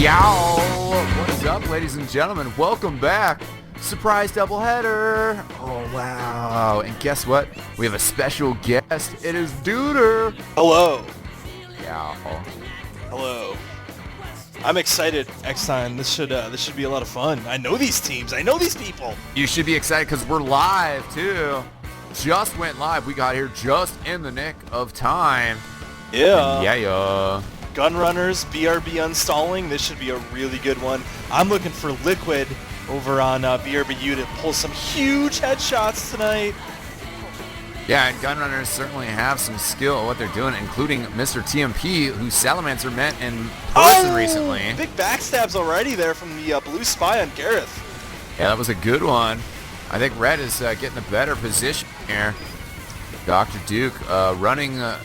Yow! What is up, ladies and gentlemen? Welcome back. Surprise doubleheader. Oh, wow. And guess what? We have a special guest. It is Duder. Hello. Yow. Hello. I'm excited, X-Time. This should be a lot of fun. I know these teams. I know these people. You should be excited because we're live, too. Just went live. We got here just in the nick of time. Yeah. Yeah. Gunrunners, Brb.Uninstalling. This should be a really good one. I'm looking for Liquid over on Brb.U to pull some huge headshots tonight. Yeah, and Gunrunners certainly have some skill at what they're doing, including Mr. TMP, who Salamancer met in person recently. Big backstabs already there from the blue spy on Gareth. Yeah, that was a good one. I think Red is getting a better position here. Dr. Duke running, can't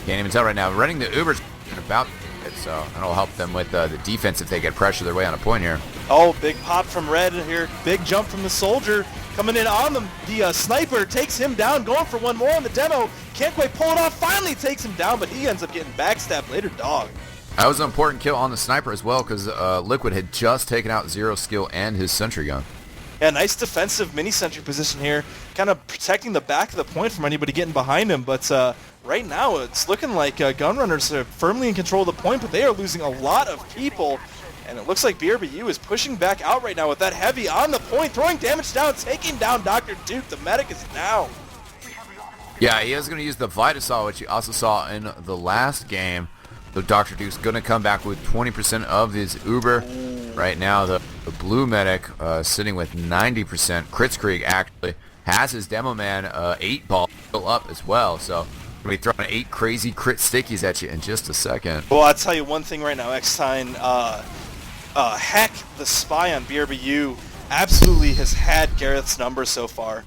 even tell right now, running the Ubers about it, so that'll help them with the defense if they get pressure their way on a point here. Oh, big pop from Red here. Big jump from the soldier. Coming in on them. The sniper takes him down, going for one more on the demo. Can't quite pull it off. Finally takes him down, but he ends up getting backstabbed later, dog. That was an important kill on the sniper as well, because Liquid had just taken out Zero Skill and his sentry gun. Yeah, nice defensive mini-sentry position here. Kind of protecting the back of the point from anybody getting behind him, but right now it's looking like Gunrunners are firmly in control of the point, but they are losing a lot of people. And it looks like Brb.U is pushing back out right now with that heavy on the point, throwing damage down, taking down Dr. Duke. The medic is down. Yeah, he is going to use the Vitasol, which you also saw in the last game. So Dr. Duke's going to come back with 20% of his Uber. Right now, the blue medic sitting with 90%. Kritzkrieg actually has his demo man 8-ball still up as well. So we'll be throwing 8 crazy crit stickies at you in just a second. Well, I'll tell you one thing right now, X-Time. Heck, the spy on Brb.U absolutely has had Gareth's number so far.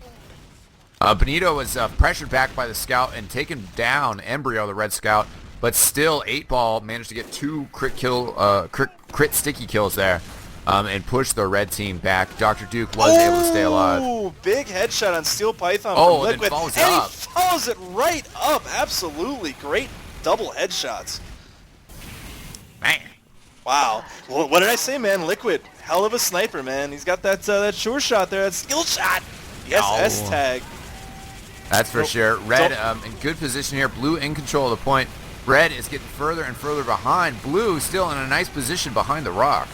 Benito was pressured back by the scout and taken down Embryo, the red scout, but still 8-ball managed to get 2 crit sticky kills there and push the red team back. Dr. Duke was able to stay alive. Oh, big headshot on Steel Python from Liquid. And he follows it right up. Absolutely great double headshots. Man. Wow. Well, what did I say, man? Liquid, hell of a sniper, man. He's got that sure shot there, that skill shot. Yes, S tag. That's for sure. Red in good position here. Blue in control of the point. Red is getting further and further behind. Blue still in a nice position behind the rock.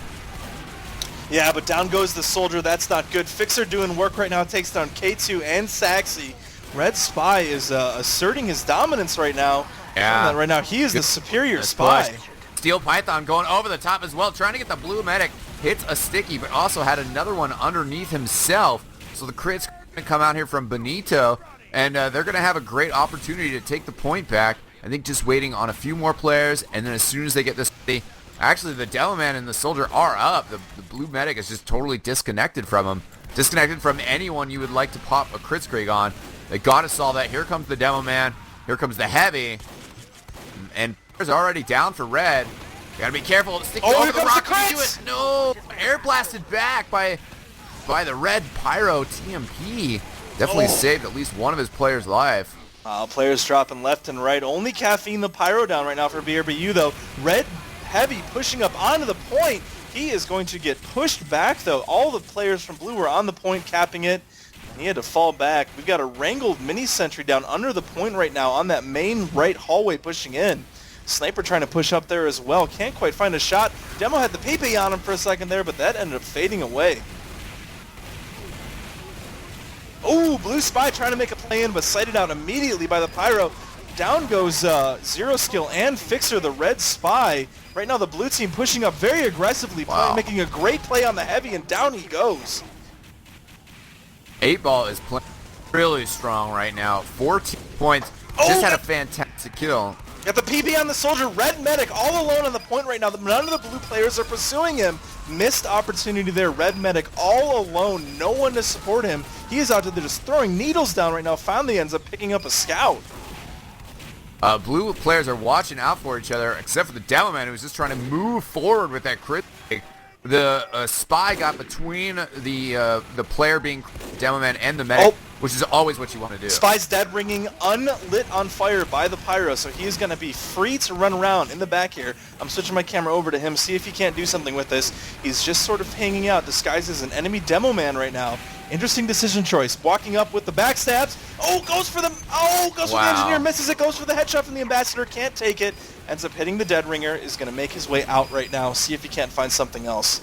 Yeah, but down goes the soldier. That's not good. Fixer doing work right now. Takes down K2 and Saxy. Red Spy is asserting his dominance right now. Yeah. Right now, he is the superior spy. Steel Python going over the top as well, trying to get the blue medic. Hits a sticky, but also had another one underneath himself. So the crit's going to come out here from Benito, and they're going to have a great opportunity to take the point back. I think just waiting on a few more players, and then as soon as they get this, actually the Demo Man and the Soldier are up. The blue medic is just totally disconnected from him. Disconnected from anyone you would like to pop a Kritzkrieg on. They got to solve that. Here comes the Demo Man. Here comes the Heavy. And players already down for Red. You gotta be careful. Stick over the rock. Do it. No, air blasted back by the Red Pyro TMP. Definitely saved at least one of his players' life. Players dropping left and right. Only Caffeine the Pyro down right now for Brb.U though. Red Heavy pushing up onto the point. He is going to get pushed back though. All the players from Blue were on the point capping it. He had to fall back. We've got a wrangled mini sentry down under the point right now on that main right hallway pushing in. Sniper trying to push up there as well. Can't quite find a shot. Demo had the PP on him for a second there, but that ended up fading away. Oh, Blue Spy trying to make a play in, but sighted out immediately by the Pyro. Down goes Zero Skill and Fixer, the Red Spy. Right now the blue team pushing up very aggressively, making a great play on the Heavy, and down he goes. 8-ball is playing really strong right now. 14 points. Just had a fantastic kill. Got the PB on the soldier. Red Medic all alone on the point right now. None of the blue players are pursuing him. Missed opportunity there. Red Medic all alone. No one to support him. He is out there just throwing needles down right now. Finally ends up picking up a scout. Blue players are watching out for each other, except for the Demo Man, who's just trying to move forward with that crit. The spy got between the player being Demo Man and the medic. which is always what you want to do. Spy's dead ringing, unlit on fire by the Pyro, so he is going to be free to run around in the back here. I'm switching my camera over to him, see if he can't do something with this. He's just sort of hanging out, disguised as an enemy demo man right now. Interesting decision choice. Walking up with the backstabs. Oh, goes for the engineer, misses it, goes for the headshot from the ambassador, can't take it. Ends up hitting the dead ringer, is going to make his way out right now, see if he can't find something else.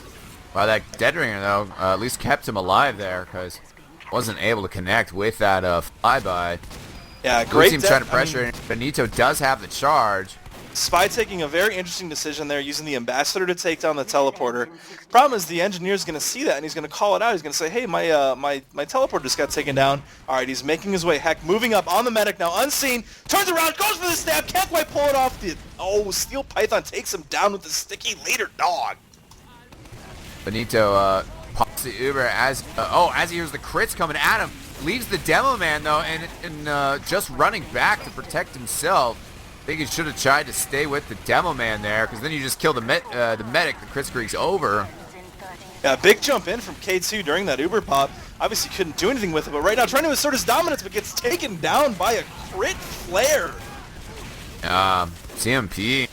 Wow, that dead ringer, though, at least kept him alive there, because wasn't able to connect with that flyby. Yeah, Blue great team trying to pressure. Benito does have the charge. Spy taking a very interesting decision there, using the ambassador to take down the teleporter. Problem is the engineer's going to see that, and he's going to call it out. He's going to say, hey, my teleporter just got taken down. All right, he's making his way. Heck, moving up on the medic now, unseen. Turns around, goes for the stab, can't quite pull it off. Steel Python takes him down with the sticky later dog. Benito pops the Uber as he hears the crits coming at him. Leaves the demo man, though, and just running back to protect himself. I think he should have tried to stay with the demo man there, because then you just kill the medic. The crit streak's over. Yeah, big jump in from K2 during that Uber pop. Obviously couldn't do anything with it, but right now trying to assert his dominance, but gets taken down by a crit flare. CMP.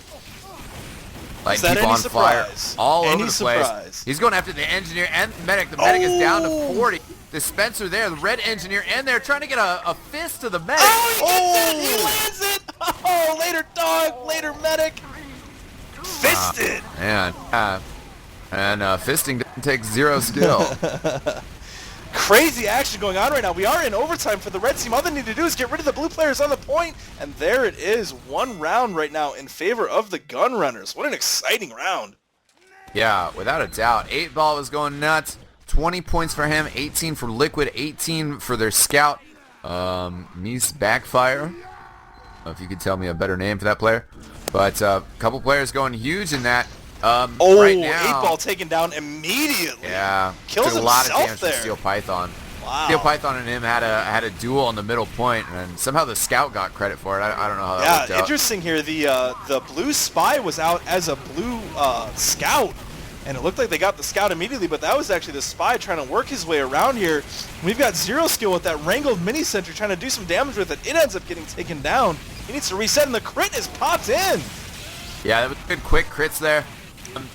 Like, Is that people any on surprise? fire all Any over the place. surprise? He's going after the engineer and the medic. The medic is down to 40. The Spencer there, the red engineer in there, trying to get a fist to the medic. Oh, he gets it! He lands it! Oh, later dog, later medic. Fisted! Man, and fisting doesn't take zero skill. Crazy action going on right now. We are in overtime for the red team. All they need to do is get rid of the blue players on the point, and there it is. One round right now in favor of the gun runners. What an exciting round. Yeah, without a doubt. 8-Ball was going nuts. 20 points for him, 18 for Liquid, 18 for their scout. Mies Backfire. If you could tell me a better name for that player. But a couple players going huge in that. Right now, 8-Ball taken down immediately. Yeah, Kills did a lot of himself damage there. from Steel Python. Wow. Steel Python and him had a duel on the middle point, and somehow the scout got credit for it. I don't know how that worked out. Interesting here. The blue spy was out as a blue scout, and it looked like they got the scout immediately, but that was actually the spy trying to work his way around here. We've got zero skill with that wrangled mini sentry trying to do some damage with it. It ends up getting taken down. He needs to reset, and the crit is popped in. Yeah, that was good quick crits there.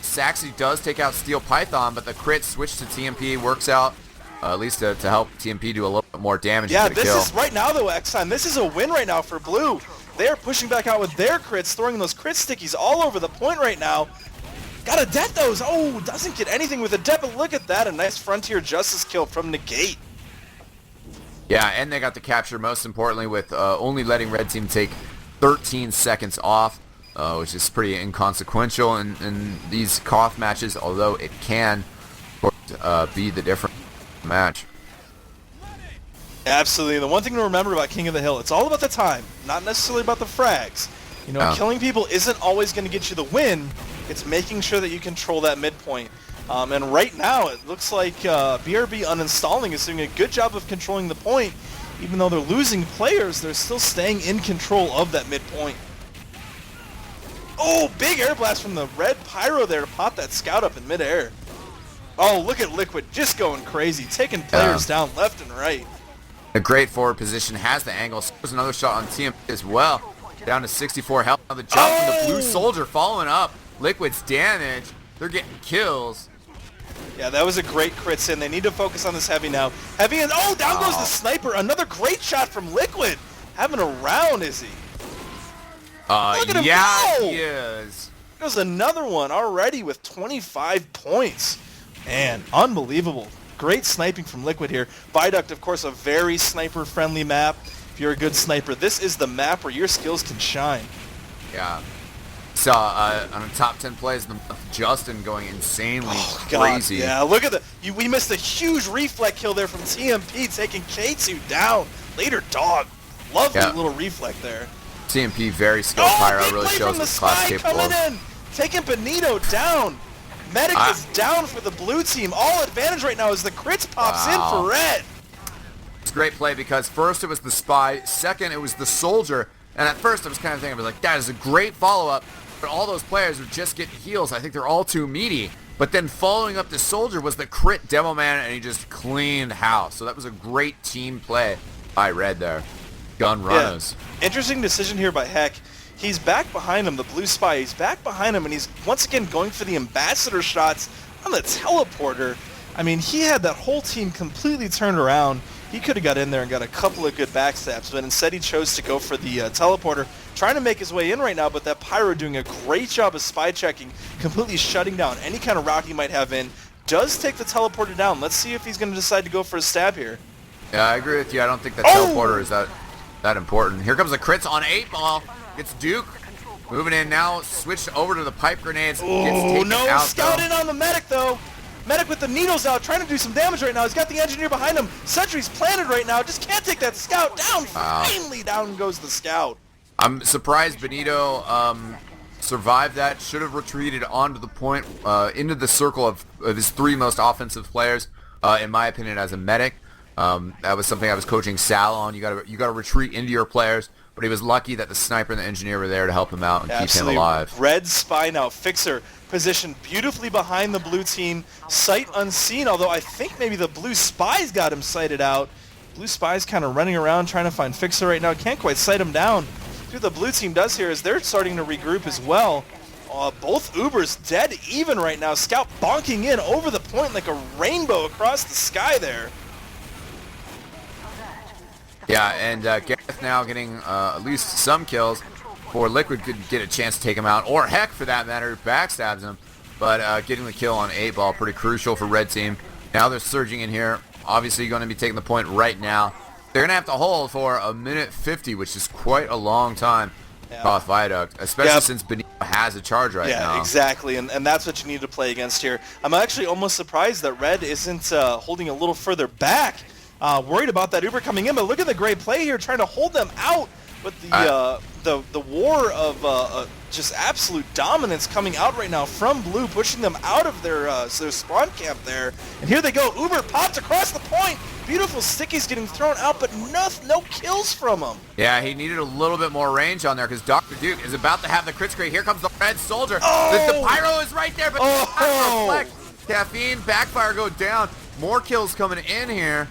Saxy does take out Steel Python, but the crit switch to TMP works out, at least to help TMP do a little bit more damage. Yeah, to the this kill. is right now though, X-Time. This is a win right now for Blue. They are pushing back out with their crits, throwing those crit stickies all over the point right now. Got to det those. Oh, doesn't get anything with a det, but look at that. A nice Frontier Justice kill from Negate. Yeah, and they got the capture, most importantly, with only letting Red Team take 13 seconds off, which is pretty inconsequential in these KOF matches, although it can be the different match. Absolutely. The one thing to remember about King of the Hill, it's all about the time, not necessarily about the frags. You know, killing people isn't always going to get you the win. It's making sure that you control that midpoint. And right now, it looks like Brb.Uninstalling is doing a good job of controlling the point. Even though they're losing players, they're still staying in control of that midpoint. Oh, big air blast from the red pyro there to pop that scout up in midair. Oh, look at Liquid just going crazy, taking players down left and right. A great forward position, has the angle, scores another shot on TMP as well. Down to 64 health. Now the jump from the blue soldier following up Liquid's damage. They're getting kills. Yeah, that was a great crit in. They need to focus on this Heavy now. Heavy and down goes the sniper. Another great shot from Liquid. Having a round, is he? Look at him go! He is. There's another one already with 25 points. Man, unbelievable. Great sniping from Liquid here. Viaduct, of course, a very sniper-friendly map. If you're a good sniper, this is the map where your skills can shine. Yeah. Saw on the top 10 plays of the month, Justin going insanely crazy. Yeah, look at we missed a huge reflect kill there from TMP, taking K2 down. Later dog. Lovely little reflect there. TMP, very skilled pyro, big really play shows from the what class Spy capable coming of. in, taking Benito down. Medic is down for the blue team. All advantage right now as the crits pops in for red. It's a great play because first it was the Spy, second it was the soldier, and at first I was kind of thinking, I was like, that is a great follow-up, but all those players would just get heals. I think they're all too meaty. But then following up the soldier was the crit demo man, and he just cleaned house. So that was a great team play by Red there. Gun runners. Yeah. Interesting decision here by Heck. He's back behind him, the blue spy. He's back behind him, and he's once again going for the ambassador shots on the teleporter. I mean, he had that whole team completely turned around. He could have got in there and got a couple of good backstabs, but instead he chose to go for the teleporter, trying to make his way in right now, but that Pyro doing a great job of spy checking, completely shutting down any kind of route he might have in. Does take the teleporter down. Let's see if he's going to decide to go for a stab here. Yeah, I agree with you. I don't think the teleporter is that important. Here comes the crits on 8-ball. It's Duke. Moving in now, switched over to the pipe grenades. Oh, no, scout in on the medic, though. Medic with the needles out, trying to do some damage right now. He's got the engineer behind him. Sentry's planted right now. Just can't take that scout down. Wow. Finally, down goes the scout. I'm surprised Benito survived that. Should have retreated onto the point, into the circle of his 3 most offensive players, in my opinion, as a medic. That was something I was coaching Sal on. You gotta retreat into your players. But he was lucky that the sniper and the engineer were there to help him out and keep him alive. Red spy now. Fixer positioned beautifully behind the blue team. Sight unseen, although I think maybe the blue spy's got him sighted out. Blue spy's kind of running around trying to find Fixer right now. Can't quite sight him down. What the blue team does here is they're starting to regroup as well. Both Ubers dead even right now. Scout bonking in over the point like a rainbow across the sky there. Yeah, and Gareth now getting at least some kills before Liquid could get a chance to take him out, or Heck for that matter, backstabs him. But getting the kill on 8-ball, pretty crucial for Red Team. Now they're surging in here. Obviously going to be taking the point right now. They're going to have to hold for 1:50, which is quite a long time. Off Viaduct, especially since Benito has a charge right now. Yeah, exactly, and that's what you need to play against here. I'm actually almost surprised that Red isn't holding a little further back. Worried about that Uber coming in, but look at the great play here, trying to hold them out. But the war of just absolute dominance coming out right now from Blue, pushing them out of their spawn camp there. And here they go. Uber popped across the point. Beautiful stickies getting thrown out, but no kills from him. Yeah, he needed a little bit more range on there because Dr. Duke is about to have the crit screen. Here comes the Red Soldier. The Pyro is right there, but reflect. Caffeine, backfire go down. More kills coming in here.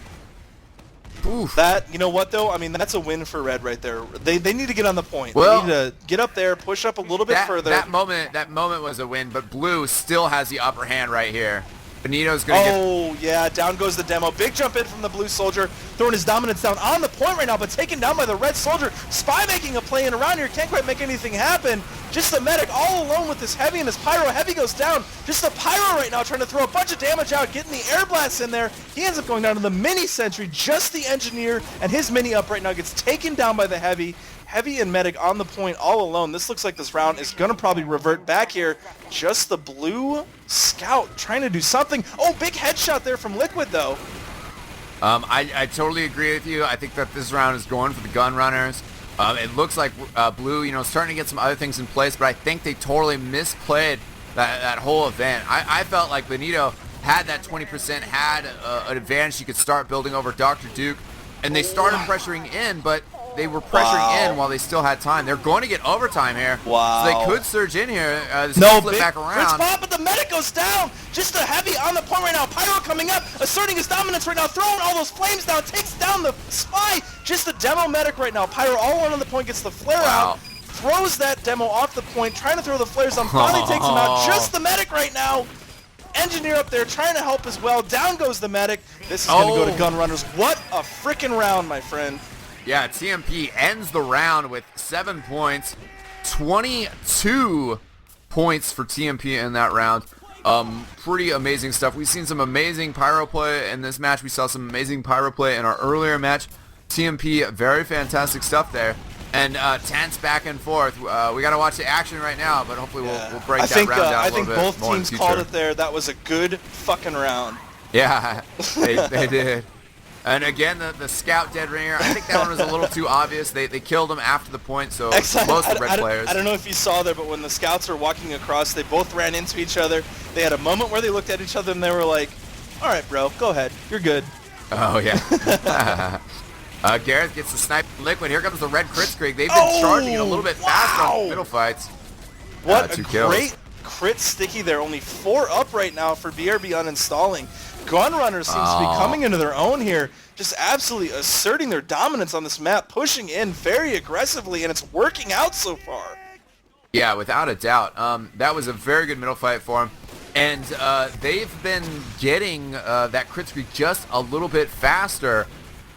Oof. That, you know what though? I mean, that's a win for Red right there. They need to get on the point. Well, they need to get up there, push up a little bit further. That moment was a win, but Blue still has the upper hand right here. Benito's going to yeah, down goes the demo. Big jump in from the Blue Soldier, throwing his dominance down on the point right now, but taken down by the Red Soldier. Spy making a play in around here, can't quite make anything happen. Just the medic all alone with his Heavy and his Pyro. Heavy goes down. Just the Pyro right now trying to throw a bunch of damage out, getting the air blast in there. He ends up going down to the mini sentry. Just the engineer and his mini up right now gets taken down by the Heavy. Heavy and medic on the point all alone. This looks like this round is going to probably revert back here. Just the Blue Scout trying to do something. Oh, big headshot there from Liquid though. I totally agree with you. I think that this round is going for the gun runners. It looks like Blue, starting to get some other things in place, but I think they totally misplayed that whole event. I felt like Benito had that 20%, had an advantage. He could start building over Dr. Duke, and they started pressuring in, but they were pressuring in while they still had time. They're going to get overtime here. Wow. So they could surge in here. Flip back around. Fritz pop, but the medic goes down. Just a Heavy on the point right now. Pyro coming up, asserting his dominance right now, throwing all those flames down, takes down the Spy. Just the demo medic right now. Pyro all alone on the point, gets the flare out, throws that demo off the point, trying to throw the flares on, finally takes him out. Just the medic right now. Engineer up there trying to help as well. Down goes the medic. This is going to go to gun runners. What a freaking round, my friend. Yeah, TMP ends the round with 7 points, 22 points for TMP in that round. Pretty amazing stuff. We've seen some amazing Pyro play in this match. We saw some amazing Pyro play in our earlier match. TMP, very fantastic stuff there. And tense back and forth. We got to watch the action right now, but hopefully we'll break that round down a little bit more in the future. I think both teams called it there. That was a good fucking round. Yeah, they did. And again, the Scout dead ringer, I think that one was a little too obvious. They killed him after the point, so most of the Red players. I don't know if you saw there, but when the Scouts were walking across, they both ran into each other. They had a moment where they looked at each other and they were like, all right, bro, go ahead. You're good. Oh, yeah. Gareth gets the snipe Liquid. Here comes the Red crit streak. They've been charging it a little bit faster on the middle fights. What a crit sticky there. Only 4 up right now for Brb.Uninstalling. Gunrunners seems to be coming into their own here, just absolutely asserting their dominance on this map, pushing in very aggressively, and it's working out so far. Yeah, without a doubt. That was a very good middle fight for him. And they've been getting that crit streak just a little bit faster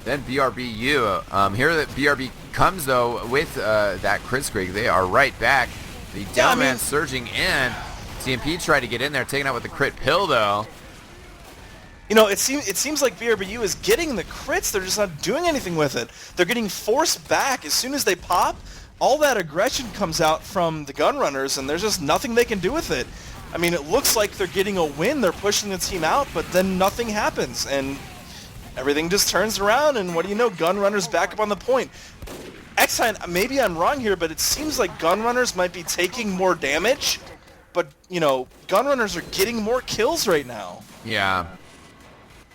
than Brb.U. Here that BRB comes, though, with that crit streak. They are right back. The down man surging in. TMP tried to get in there, taken out with the crit pill, though. You know, it seems like Brb.U is getting the crits. They're just not doing anything with it. They're getting forced back. As soon as they pop, all that aggression comes out from the Gunrunners, and there's just nothing they can do with it. I mean, it looks like they're getting a win. They're pushing the team out, but then nothing happens, and everything just turns around, and what do you know? Gunrunners back up on the point. X-Time, maybe I'm wrong here, but it seems like Gunrunners might be taking more damage, but, you know, Gunrunners are getting more kills right now. Yeah.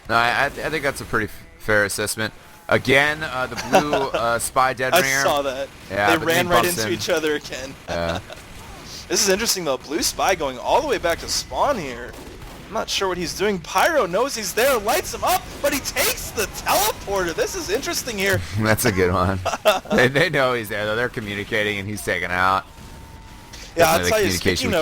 No, I think that's a pretty fair assessment. Again, the blue spy dead ringer. I saw that. Yeah, they ran right into each other again. Yeah. This is interesting, though. Blue spy going all the way back to spawn here. I'm not sure what he's doing. Pyro knows he's there, lights him up, but he takes the teleporter. This is interesting here. That's a good one. They know he's there, though. They're communicating, and he's taken out. Yeah, I'll tell you, speaking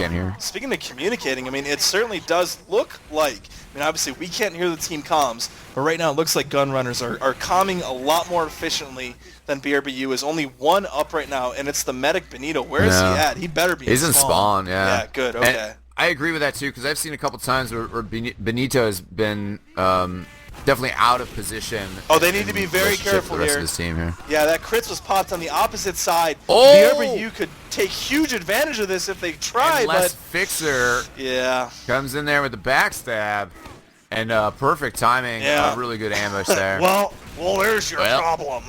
of communicating, I mean, it certainly does look like, I mean, obviously we can't hear the team comms, but right now it looks like Gunrunners are calming a lot more efficiently than Brb.U is. Only 1 up right now, and it's the medic Benito. Where is he at? He better be He's in spawn, yeah. Yeah, good, okay. And I agree with that, too, because I've seen a couple times where Benito has been definitely out of position. Oh, they need to be very careful the rest here. Of his team here. Yeah, that crits was popped on the opposite side. Oh! Brb.U could take huge advantage of this if they try, Unless but Fixer comes in there with the backstab, and perfect timing. Yeah. Really good ambush there. well, there's your problem.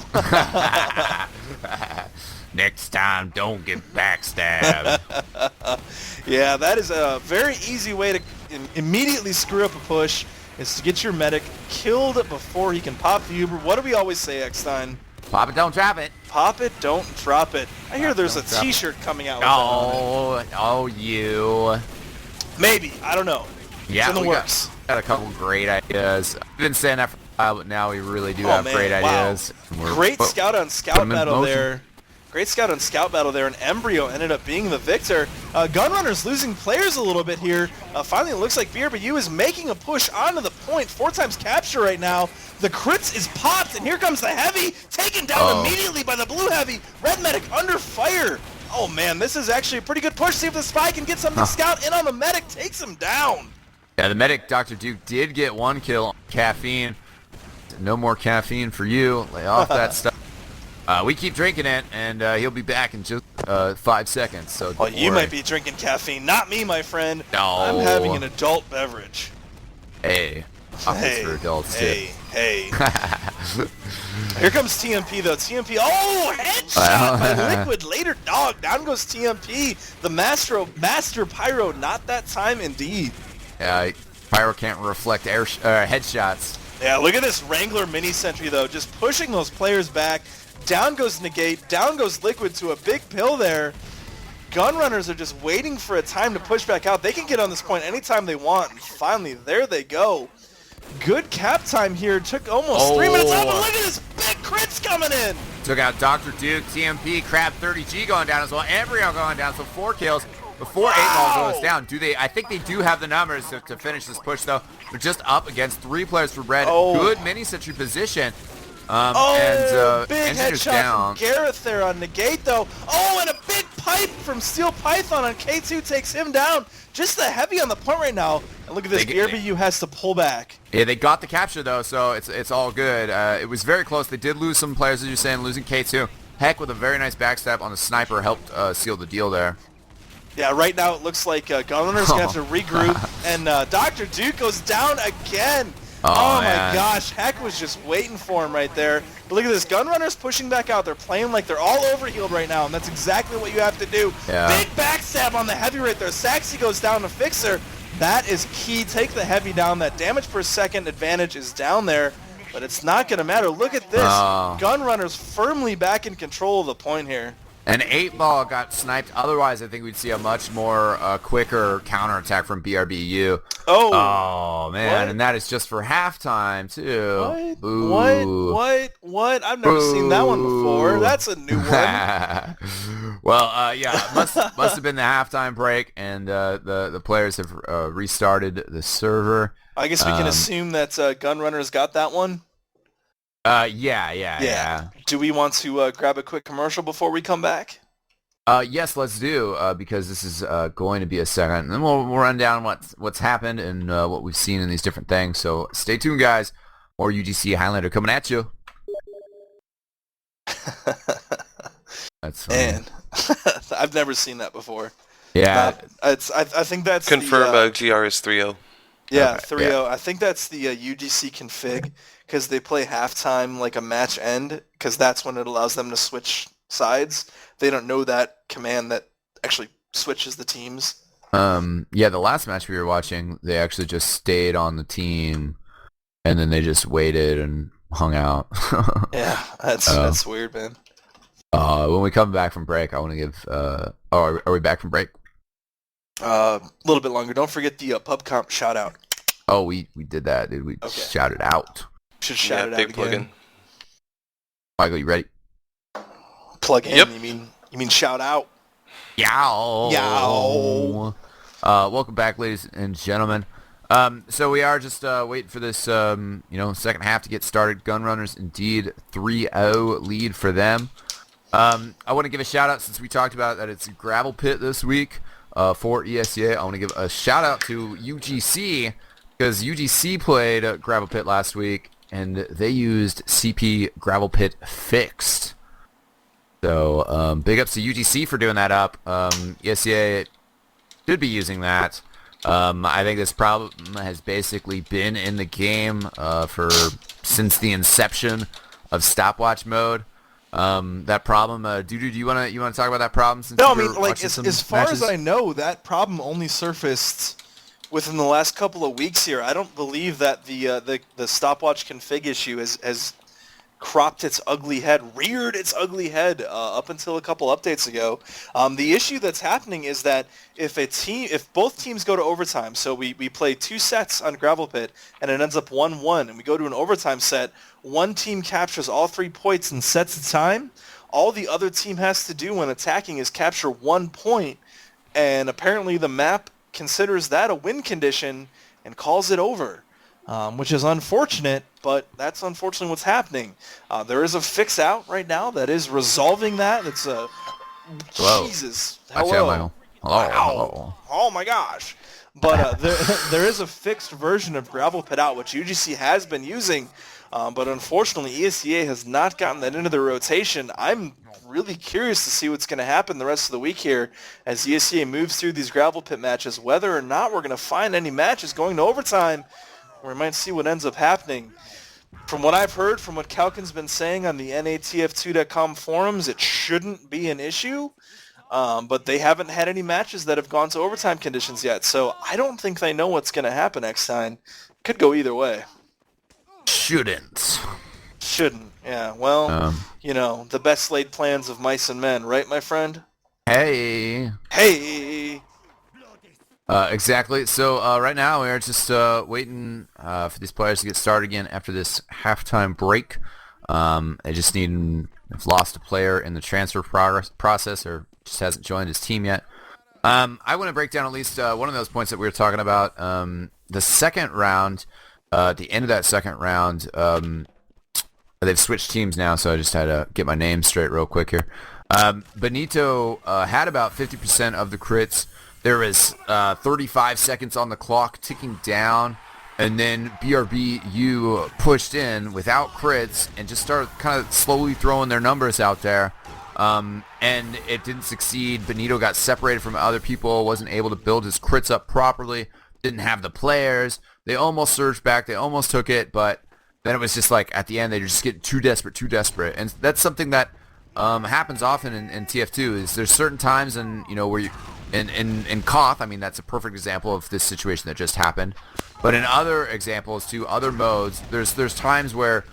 Next time, don't get backstabbed. Yeah, that is a very easy way to immediately screw up a push, is to get your medic killed before he can pop the Uber. What do we always say, Eckstein? Pop it, don't drop it. Pop it, don't drop it. I hear there's a t-shirt coming out with that on it. You. Maybe, I don't know. Yeah, it's in the works. Got a couple great ideas. I've been saying that for a while, but now we really do have great ideas. Great scout on scout battle there. Great scout on scout battle there, and Embryo ended up being the victor. Gunrunners losing players a little bit here. Finally, it looks like Brb.U is making a push onto the point. 4 times capture right now. The crits is popped, and here comes the heavy, taken down immediately by the blue heavy. Red medic under fire. Oh man, this is actually a pretty good push. See if the spy can get something. Scout in on the medic, takes him down. Yeah, the medic, Dr. Duke, did get 1 kill on caffeine. No more caffeine for you. Lay off that stuff. We keep drinking it, and he'll be back in just 5 seconds. So well, you might be drinking caffeine, not me, my friend. No. I'm having an adult beverage. Hey. For adults hey. Here comes TMP, though. TMP, headshot by Liquid later. Dog, down goes TMP. The Master Pyro, not that time indeed. Yeah, Pyro can't reflect headshots. Yeah, look at this Wrangler mini sentry, though, just pushing those players back. Down goes Negate, down goes Liquid to a big pill there. Gunrunners are just waiting for a time to push back out. They can get on this point anytime they want, and finally, there they go. Good cap time here. Took almost 3 minutes off, and look at this big crits coming in. Took out Dr. Duke, TMP, Crab 30G going down as well, Embryo going down, so 4 kills before 8-Ball goes down. I think they do have the numbers to finish this push, though. They're just up against 3 players for Red. Good mini-sentry position. Big headshot down. From Gareth there on Negate, though. And a big pipe from Steel Python on K2 takes him down. Just the heavy on the point right now. And look at this, Brb.U has to pull back. Yeah, they got the capture, though, so it's all good. It was very close. They did lose some players, as you're saying, losing K2. Heck, with a very nice backstab on the sniper, helped seal the deal there. Yeah, right now it looks like Gunrunners going to have to regroup, and Dr. Duke goes down again. Oh my gosh, Heck was just waiting for him right there. But look at this, Gunrunners pushing back out. They're playing like they're all overhealed right now, and that's exactly what you have to do. Yeah. Big backstab on the heavy right there. Saxy goes down to Fixer. That is key. Take the heavy down. That damage per second advantage is down there, but it's not going to matter. Look at this. Gunrunners firmly back in control of the point here. And 8-Ball got sniped. Otherwise, I think we'd see a much more quicker counterattack from Brb.U. Oh, man. What? And that is just for halftime, too. What? Boo. What? I've never seen that one before. That's a new one. Well, yeah, it must have been the halftime break, and the players have restarted the server. I guess we can assume that Gunrunner's got that one. Yeah. Do we want to grab a quick commercial before we come back? Yes, let's do, because this is going to be a second. And then we'll run down what's happened and what we've seen in these different things. So stay tuned, guys. More UGC Highlander coming at you. That's funny. Man, I've never seen that before. Yeah. I think that's confirm GR is 3-0. Yeah, Okay, 3-0. yeah. I think that's the UGC config because they play halftime like a match end because that's when it allows them to switch sides. They don't know that command that actually switches the teams. Yeah, the last match we were watching, they actually just stayed on the team, and then they just waited and hung out. Yeah, that's weird, man. When we come back from break, I want to give... are we back from break? A little bit longer. Don't forget the pub comp shout out. Oh, we did that, dude. We shouted out. Should shout it out big again. plug-in. Michael, you ready? Plug in. Yep. You mean shout out? Yow. Yow. Welcome back, ladies and gentlemen. So we are just waiting for this, second half to get started. Gunrunners, indeed, 3-0 lead for them. I want to give a shout out since we talked about that it's Gravel Pit this week for ESEA. I want to give a shout out to UGC because UGC played Gravel Pit last week and they used CP Gravel Pit Fixed. So big ups to UGC for doing that up. ESEA should be using that. I think this problem has basically been in the game since the inception of stopwatch mode. That problem, do you want to talk about that problem? Since No, I you were mean, like watching some as far matches? as I know, that problem only surfaced within the last couple of weeks here. I don't believe that the stopwatch config issue has cropped its ugly head, reared its ugly head up until a couple updates ago. The issue that's happening is that if both teams go to overtime, so we play 2 sets on Gravel Pit and it ends up 1-1, and we go to an overtime set, one team captures all 3 points in sets of time. All the other team has to do when attacking is capture 1 point, and apparently the map considers that a win condition and calls it over. Which is unfortunate, but that's unfortunately what's happening. There is a fix out right now that is resolving that. It's a... Hello. Jesus. Watch Hello. out, Michael. Hello. Wow. Hello. Oh my gosh. But there is a fixed version of Gravel Pit out, which UGC has been using, but unfortunately ESEA has not gotten that into the rotation. I'm really curious to see what's going to happen the rest of the week here as ESEA moves through these Gravel Pit matches, whether or not we're going to find any matches going to overtime. We might see what ends up happening. From what I've heard, from what Kalkin's been saying on the natf2.com forums, it shouldn't be an issue, but they haven't had any matches that have gone to overtime conditions yet, so I don't think they know what's going to happen next time. Could go either way. Shouldn't, yeah. Well, the best laid plans of mice and men, right, my friend? Hey. Exactly. So right now we are just waiting for these players to get started again after this halftime break. They've lost a player in the transfer process or just hasn't joined his team yet. I want to break down at least one of those points that we were talking about. The second round, at the end of that second round, they've switched teams now, so I just had to get my name straight real quick here. Benito had about 50% of the crits. There was 35 seconds on the clock ticking down, and then Brb.U pushed in without crits and just started kind of slowly throwing their numbers out there. And it didn't succeed. Benito got separated from other people, wasn't able to build his crits up properly, didn't have the players. They almost surged back. They almost took it, but then it was just like at the end they were just getting too desperate. And that's something that happens often in TF2 is there's certain times where you... In Koth, I mean, that's a perfect example of this situation that just happened. But in other examples, too, other modes, there's times where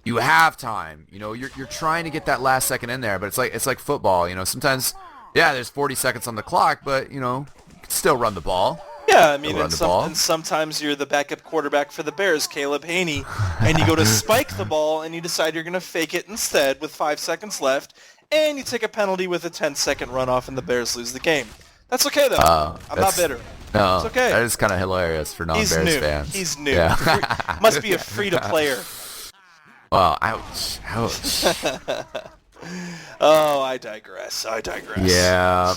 you have time. You know, you're trying to get that last second in there, but it's like football. You know, sometimes, yeah, there's 40 seconds on the clock, but you know, you can still run the ball. Yeah, I mean, and sometimes you're the backup quarterback for the Bears, Caleb Haney, and you go to spike the ball, and you decide you're going to fake it instead with 5 seconds left, and you take a penalty with a 10-second runoff, and the Bears lose the game. That's okay, though. I'm not bitter. No, it's okay. That is kind of hilarious for non-Bears fans. He's new. Yeah. Must be a free-to-player. Well, ouch. Oh, I digress. Yeah.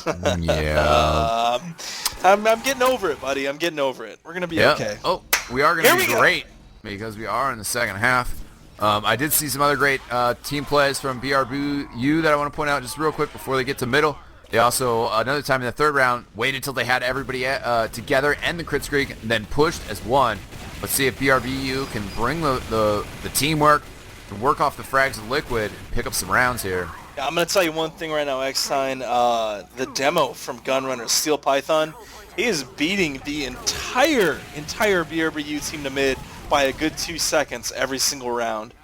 I'm getting over it, buddy. I'm getting over it. We're going to be okay. Oh, we are going to be great because we are in the second half. I did see some other great team plays from Brb.U that I want to point out just real quick before they get to middle. They also, another time in the third round, waited until they had everybody together and the crit streak, and then pushed as one. Let's see if Brb.U can bring the teamwork and work off the frags of Liquid and pick up some rounds here. Yeah, I'm going to tell you one thing right now, Eckstein. The demo from Gunrunner, Steel Python, he is beating the entire Brb.U team to mid by a good 2 seconds every single round.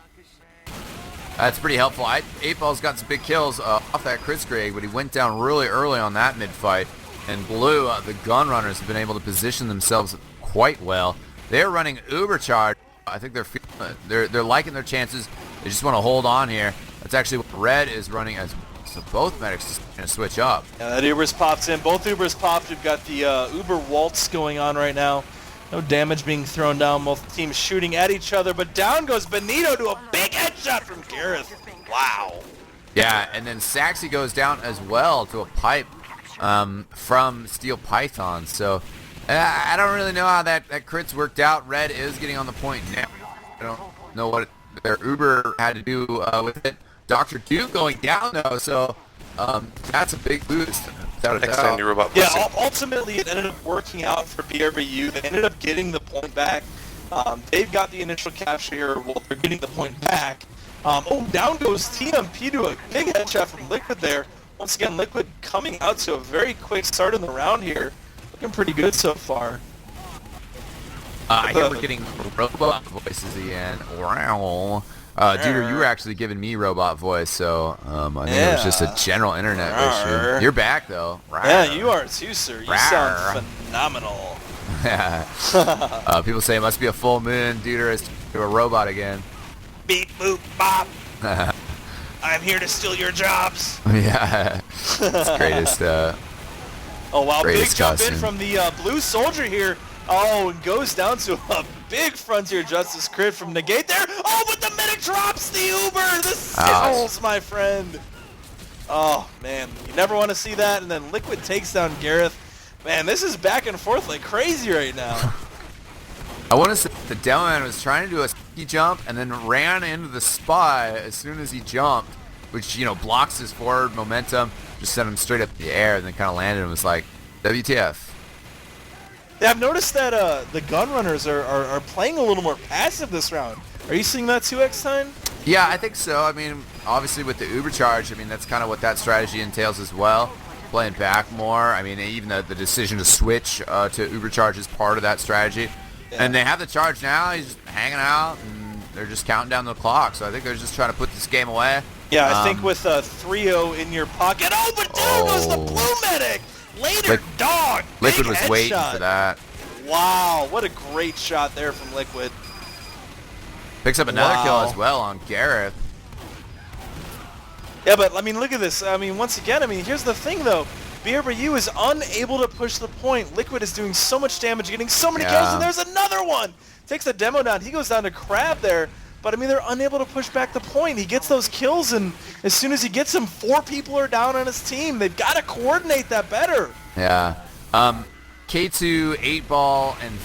That's pretty helpful. 8Ball's got some big kills off that crit streak, but he went down really early on that mid fight. And Blue, the Gunrunners, have been able to position themselves quite well. They're running uber charge. I think they're liking their chances. They just want to hold on here. That's actually what Red is running as. So both medics just going to switch up. Yeah, that Uber's popped in. Both Ubers popped. We've got the Uber waltz going on right now. No damage being thrown down. Both teams shooting at each other. But down goes Benito to a big headshot from Gareth. Wow. Yeah, and then Saxy goes down as well to a pipe from Steel Python. So I don't really know how that crit's worked out. Red is getting on the point now. I don't know what their Uber had to do with it. Dr. Duke going down though, so that's a big boost. Yeah, ultimately it ended up working out for Brb.U. They ended up getting the point back. They've got the initial capture here. Well, they're getting the point back. Down goes TMP to a big headshot from Liquid there. Once again, Liquid coming out to a very quick start in the round here. Looking pretty good so far. I hear we're getting robot voices again. Wow. Dude, you were actually giving me robot voice, so I think it was just a general internet issue. You're back, though. Yeah, you are too, sir. You sound phenomenal. People say it must be a full moon. Duder is a robot again. Beep, boop, bop. I'm here to steal your jobs. Yeah. It's greatest. Oh, wow. Big jump costume. in from the blue soldier here. Oh, and goes down to a big Frontier Justice crit from Negate there. Oh, but the medic drops the Uber. The sizzles, my friend. Oh, man. You never want to see that. And then Liquid takes down Gareth. Man, this is back and forth like crazy right now. I want to say the Demoman was trying to do a ski jump and then ran into the spy as soon as he jumped, which, you know, blocks his forward momentum, just sent him straight up in the air and then kind of landed and was like, WTF. Yeah, I've noticed that the Gunrunners are playing a little more passive this round. Are you seeing that too, Eckstein? Yeah, I think so. I mean, obviously with the Uber charge, I mean, that's kind of what that strategy entails as well. Playing back more. I mean, even the decision to switch to Uber charge is part of that strategy. Yeah. And they have the charge now. He's just hanging out, and they're just counting down the clock. So I think they're just trying to put this game away. Yeah, I think with 3-0 in your pocket. Oh, but down goes the blue medic. Later, dog. Liquid was headshot. waiting for that. Wow, what a great shot there from Liquid. Picks up another kill as well on Gareth. Yeah, but, I mean, look at this. I mean, once again, I mean, here's the thing, though. Brb.U is unable to push the point. Liquid is doing so much damage, getting so many kills, and there's another one. Takes the demo down. He goes down to Crab there. But, I mean, they're unable to push back the point. He gets those kills, and as soon as he gets them, 4 people are down on his team. They've got to coordinate that better. Yeah. K2, 8Ball, and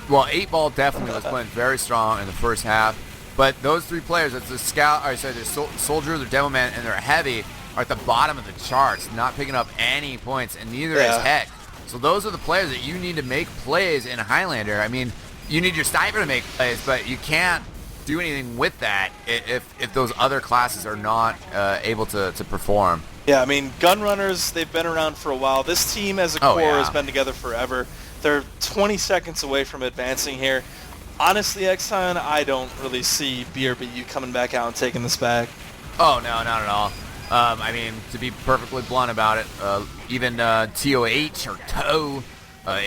8Ball definitely was playing very strong in the first half. But those 3 players, that's the Scout, the Soldier, the Demo Man, and their Heavy, are at the bottom of the charts, not picking up any points, and neither is Heck. So those are the players that you need to make plays in Highlander. I mean, you need your Sniper to make plays, but you can't do anything with that if those other classes are not able to perform. Yeah, I mean, Gunrunners, they've been around for a while. This team as a core has been together forever. They're 20 seconds away from advancing here. Honestly, Exxon, I don't really see BRB.U coming back out and taking this back. Oh, no, not at all. I mean, to be perfectly blunt about it, even TOH or TOE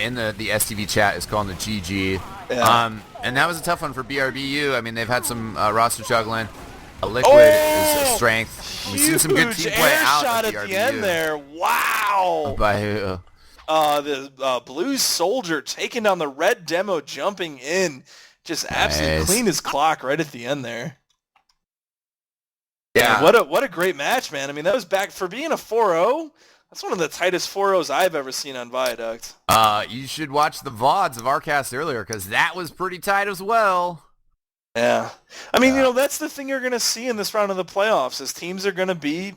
in the STV chat is calling the GG. Yeah. And that was a tough one for BRB.U. I mean, they've had some roster juggling. Liquid is a strength. We've seen some good team play out shot of at BRB.U. the end there. Wow. By who? The blue soldier taking down the red demo, jumping in, just absolutely clean his clock right at the end there. Yeah. What a great match, man. I mean, that was back for being a 4-0. That's one of the tightest 4-0s I've ever seen on Viaduct. You should watch the VODs of our cast earlier because that was pretty tight as well. Yeah. I mean, that's the thing you're going to see in this round of the playoffs is teams are going to be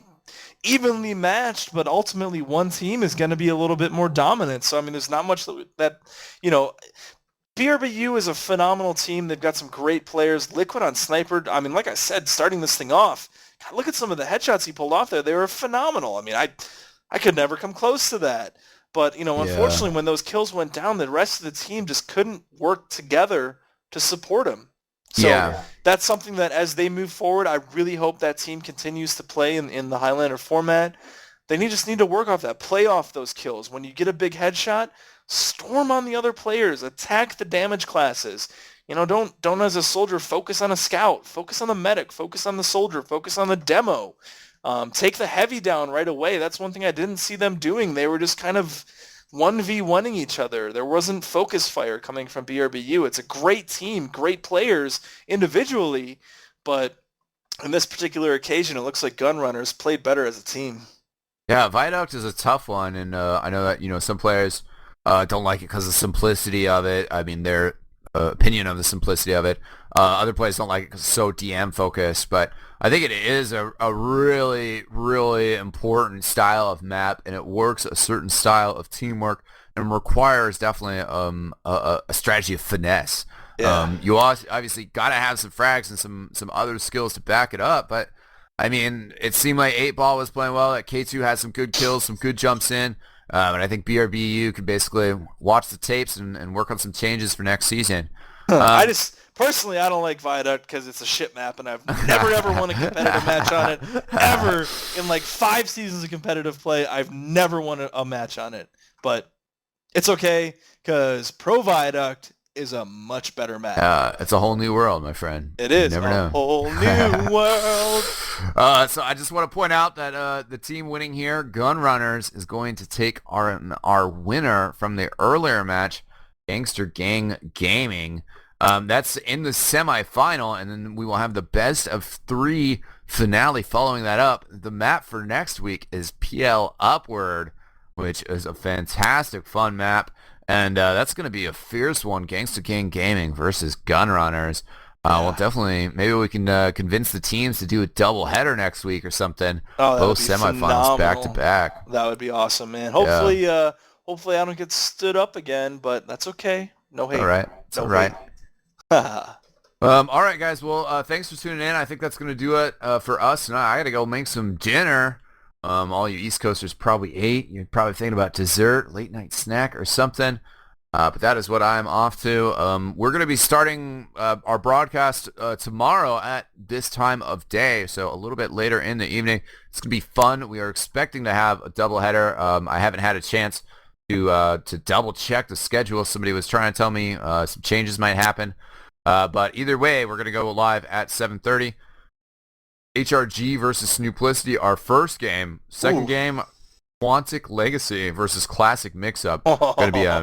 evenly matched, but ultimately one team is going to be a little bit more dominant. So, I mean, there's not much that BRB.U is a phenomenal team. They've got some great players. Liquid on Sniper, I mean, like I said, starting this thing off, God, look at some of the headshots he pulled off there. They were phenomenal. I mean, I could never come close to that. But, unfortunately, when those kills went down, the rest of the team just couldn't work together to support him. So that's something that as they move forward, I really hope that team continues to play in the Highlander format. They just need to work off that, play off those kills. When you get a big headshot, storm on the other players, attack the damage classes. Don't as a soldier focus on a scout, focus on the medic, focus on the soldier, focus on the demo. Take the heavy down right away. That's one thing I didn't see them doing. They were just kind of 1v1ing each other. There wasn't focus fire coming from BRB.U. It's a great team, great players individually, but in this particular occasion, it looks like Gunrunners played better as a team. Yeah, Viaduct is a tough one, and I know that some players don't like it because of the simplicity of it. I mean, their opinion of the simplicity of it. Other players don't like it because it's so DM focused, but I think it is a really, really important style of map, and it works a certain style of teamwork and requires definitely a strategy of finesse. Yeah. You obviously got to have some frags and some other skills to back it up, but I mean, it seemed like 8Ball was playing well. That K2 had some good kills, some good jumps in, and I think BRB.U can basically watch the tapes and work on some changes for next season. Personally, I don't like Viaduct because it's a shit map, and I've never, ever won a competitive match on it. Ever. In like 5 seasons of competitive play, I've never won a match on it. But it's okay because Pro Viaduct is a much better map. It's a whole new world, my friend. It is you never know. Whole new world. So I just want to point out that the team winning here, Gunrunners, is going to take our winner from the earlier match, Gangster Gang Gaming. That's in the semifinal, and then we will have the best of 3 finale following that up. The map for next week is PL Upward, which is a fantastic fun map, and that's going to be a fierce one, Gangsta Gang Gaming versus Gunrunners. Well, definitely, maybe we can convince the teams to do a double header next week or something. Both semifinals back to back. That would be awesome, man. Hopefully, hopefully I don't get stood up again, but that's okay. No hate. All right. It's all right. All right, guys. Well, thanks for tuning in. I think that's going to do it for us. Now I got to go make some dinner. All you East Coasters probably ate. You're probably thinking about dessert, late night snack, or something. But that is what I'm off to. We're going to be starting our broadcast tomorrow at this time of day, so a little bit later in the evening. It's going to be fun. We are expecting to have a doubleheader. I haven't had a chance to double check the schedule. Somebody was trying to tell me some changes might happen. But either way, we're going to go live at 7:30. HRG versus Snooplicity, our first game. Second game, Quantic Legacy versus Classic Mix-Up. Going to be an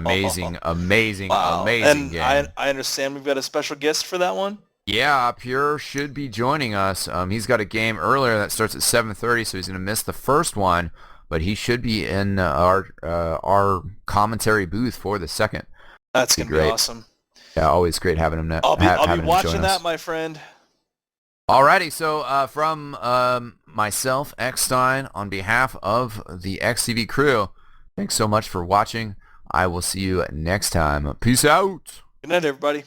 amazing game. I understand we've got a special guest for that one. Yeah, Pure should be joining us. He's got a game earlier that starts at 7:30, so he's going to miss the first one, but he should be in our commentary booth for the second. That's going to be awesome. Yeah, always great having him. I'll be watching that, my friend. Alrighty, so from myself, Eckstein, on behalf of the eXtv crew, thanks so much for watching. I will see you next time. Peace out. Good night, everybody.